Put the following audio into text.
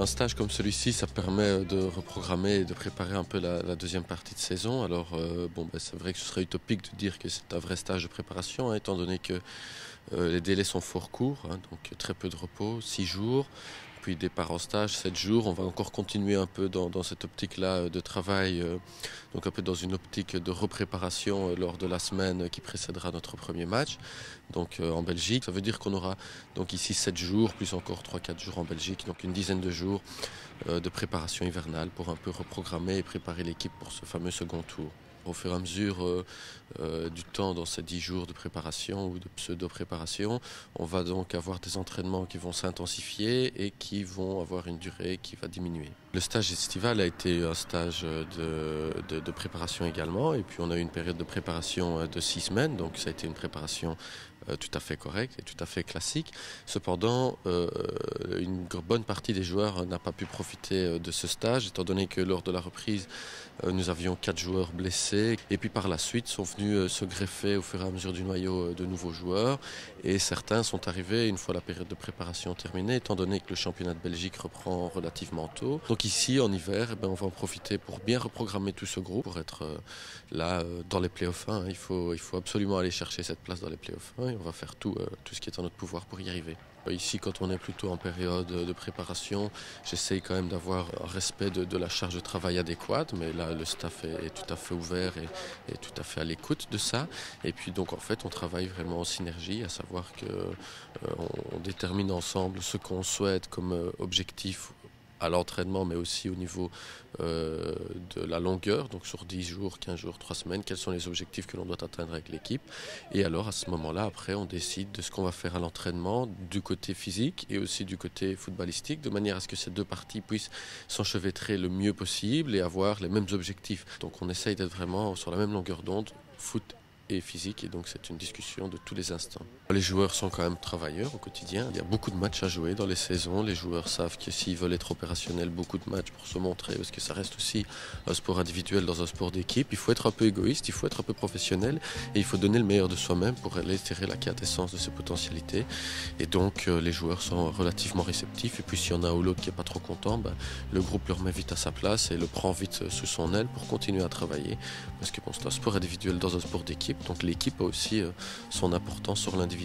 Un stage comme celui-ci, ça permet de reprogrammer et de préparer un peu la deuxième partie de saison. Alors, c'est vrai que ce serait utopique de dire que c'est un vrai stage de préparation, hein, étant donné que les délais sont fort courts, hein, donc très peu de repos, 6 jours. Puis départ en stage, 7 jours. On va encore continuer un peu dans cette optique-là de travail, donc un peu dans une optique de repréparation lors de la semaine qui précédera notre premier match, donc en Belgique. Ça veut dire qu'on aura donc ici 7 jours, plus encore 3-4 jours en Belgique, donc une dizaine de jours de préparation hivernale pour un peu reprogrammer et préparer l'équipe pour ce fameux second tour. Au fur et à mesure du temps dans ces 10 jours de préparation ou de pseudo-préparation, on va donc avoir des entraînements qui vont s'intensifier et qui vont avoir une durée qui va diminuer. Le stage estival a été un stage de préparation également, et puis on a eu une période de préparation de 6 semaines, donc ça a été une préparation tout à fait correcte et tout à fait classique. Cependant, une bonne partie des joueurs n'a pas pu profiter de ce stage, étant donné que lors de la reprise, nous avions 4 joueurs blessés, et puis par la suite sont venus se greffer au fur et à mesure du noyau de nouveaux joueurs, et certains sont arrivés une fois la période de préparation terminée, étant donné que le championnat de Belgique reprend relativement tôt. Donc ici, en hiver, on va en profiter pour bien reprogrammer tout ce groupe, pour être là dans les playoffs 1. Il faut absolument aller chercher cette place dans les playoffs 1, et on va faire tout ce qui est en notre pouvoir pour y arriver. Ici, quand on est plutôt en période de préparation, j'essaye quand même d'avoir un respect de la charge de travail adéquate, mais là, le staff est tout à fait ouvert et tout à fait à l'écoute de ça. Et puis donc, en fait, on travaille vraiment en synergie, à savoir qu'on détermine ensemble ce qu'on souhaite comme objectif à l'entraînement, mais aussi au niveau de la longueur, donc sur 10 jours, 15 jours, 3 semaines, quels sont les objectifs que l'on doit atteindre avec l'équipe. Et alors, à ce moment-là, après, on décide de ce qu'on va faire à l'entraînement, du côté physique et aussi du côté footballistique, de manière à ce que ces deux parties puissent s'enchevêtrer le mieux possible et avoir les mêmes objectifs. Donc on essaye d'être vraiment sur la même longueur d'onde, foot et physique, et donc c'est une discussion de tous les instants. Les joueurs sont quand même travailleurs au quotidien. Il y a beaucoup de matchs à jouer dans les saisons. Les joueurs savent que s'ils veulent être opérationnels, beaucoup de matchs pour se montrer, parce que ça reste aussi un sport individuel dans un sport d'équipe. Il faut être un peu égoïste, il faut être un peu professionnel, et il faut donner le meilleur de soi-même pour aller tirer la quintessence de ses potentialités. Et donc les joueurs sont relativement réceptifs, et puis s'il y en a un ou l'autre qui n'est pas trop content, le groupe le remet vite à sa place et le prend vite sous son aile pour continuer à travailler, parce que c'est un sport individuel dans un sport d'équipe, donc l'équipe a aussi son importance sur l'individu.